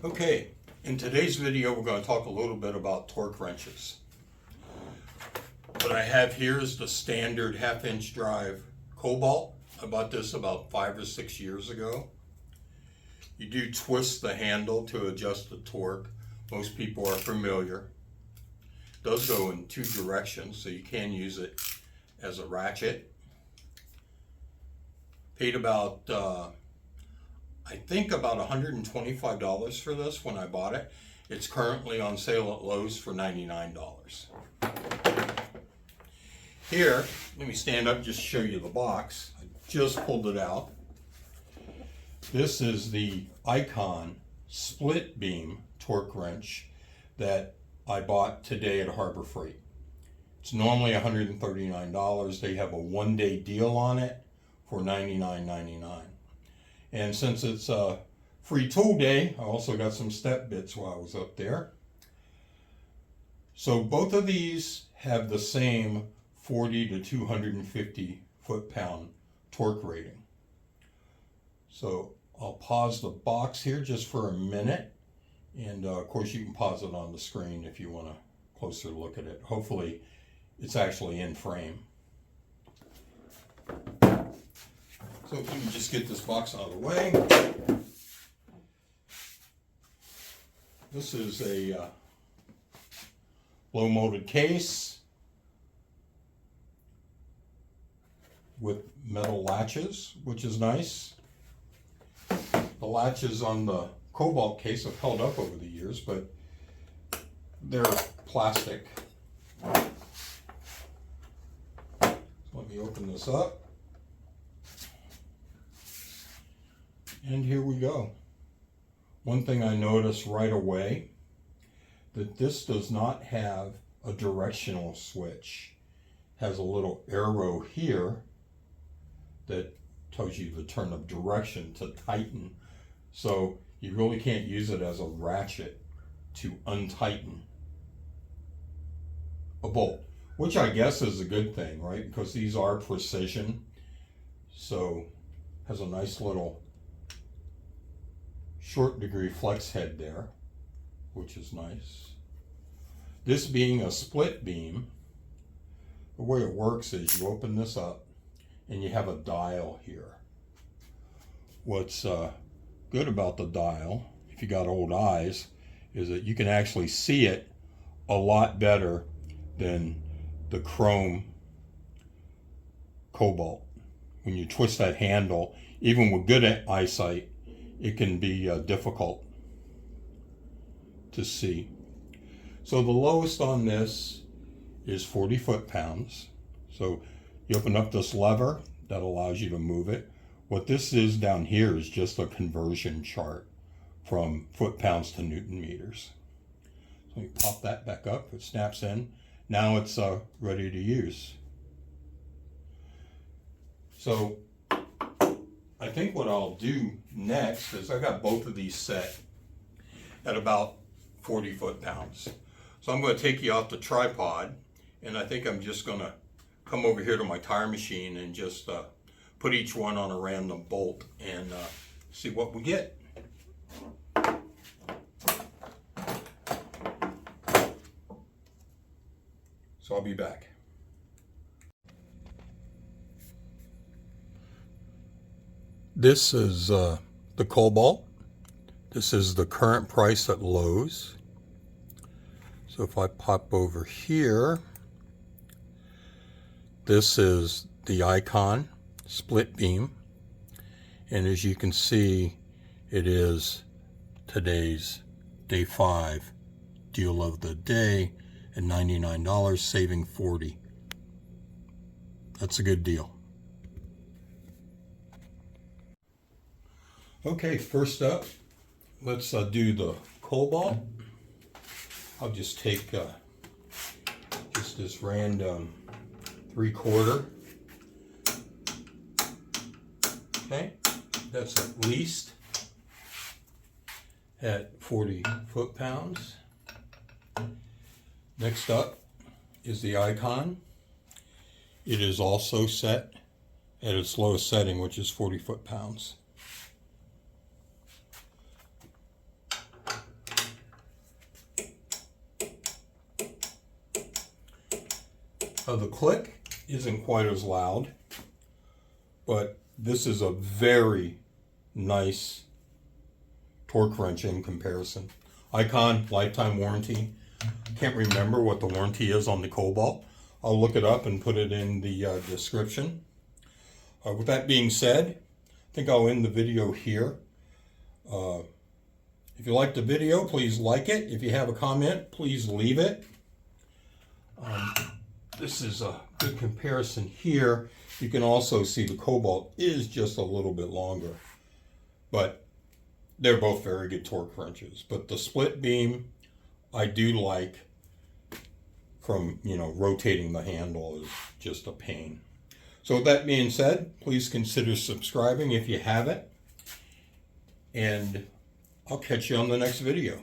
Okay, in today's video we're going to talk a little bit about torque wrenches. What I have here is the standard 1/2 inch drive Kobalt. I bought this about 5 or 6 years ago. You do twist the handle to adjust the torque. Most people are familiar. It does go in 2 directions, so you can use it as a ratchet. Paid about I think about $125 for this when I bought it. It's currently on sale at Lowe's for $99. Here, let me stand up just to show you the box. I just pulled it out. This is the Icon split beam torque wrench that I bought today at Harbor Freight. It's normally $139. They have a 1-day deal on it for $99.99. And since it's a free tool day, I also got some step bits while I was up there. So both of these have the same 40 to 250 foot-pound torque rating. So I'll pause the box here just for a minute. And of course you can pause it on the screen if you want a closer look at it. Hopefully it's actually in frame. So let me just get this box out of the way. This is a low molded case with metal latches, which is nice. The latches on the Kobalt case have held up over the years, but they're plastic. So let me open this up. And here we go. One thing I noticed right away, that this does not have a directional switch. It has a little arrow here that tells you the turn of direction to tighten. So you really can't use it as a ratchet to untighten a bolt, which I guess is a good thing, right? Because these are precision. So has a nice little short degree flex head there, which is nice. This being a split beam, the way it works is you open this up and you have a dial here. What's good about the dial, if you got old eyes, is that you can actually see it a lot better than the chrome Kobalt. When you twist that handle, even with good eyesight, it can be difficult to see. So the lowest on this is 40 foot-pounds. So you open up this lever that allows you to move it. What this is down here is just a conversion chart from foot-pounds to Newton meters. So you pop that back up, it snaps in. Now it's ready to use. So I think what I'll do next is I got both of these set at about 40 foot-pounds. So I'm going to take you off the tripod, and I think I'm just going to come over here to my tire machine and just put each one on a random bolt and see what we get. So I'll be back. This is the Kobalt. This is the current price at Lowe's. So if I pop over here, this is the Icon split beam. And as you can see, it is today's day 5 deal of the day at $99, saving $40. That's a good deal. Okay, first up, let's do the Kobalt. I'll just take just this random 3/4. Okay, that's at least at 40 foot-pounds. Next up is the Icon. It is also set at its lowest setting, which is 40 foot-pounds. The click isn't quite as loud, but this is a very nice torque wrench in comparison. Icon, lifetime warranty. Can't remember what the warranty is on the Kobalt. I'll look it up and put it in the description. With that being said, I think I'll end the video here. If you liked the video, please like it. If you have a comment, please leave it. This is a good comparison here. You can also see the Kobalt is just a little bit longer, but they're both very good torque wrenches. But the split beam, I do like. From, rotating the handle is just a pain. So with that being said, please consider subscribing if you haven't, and I'll catch you on the next video.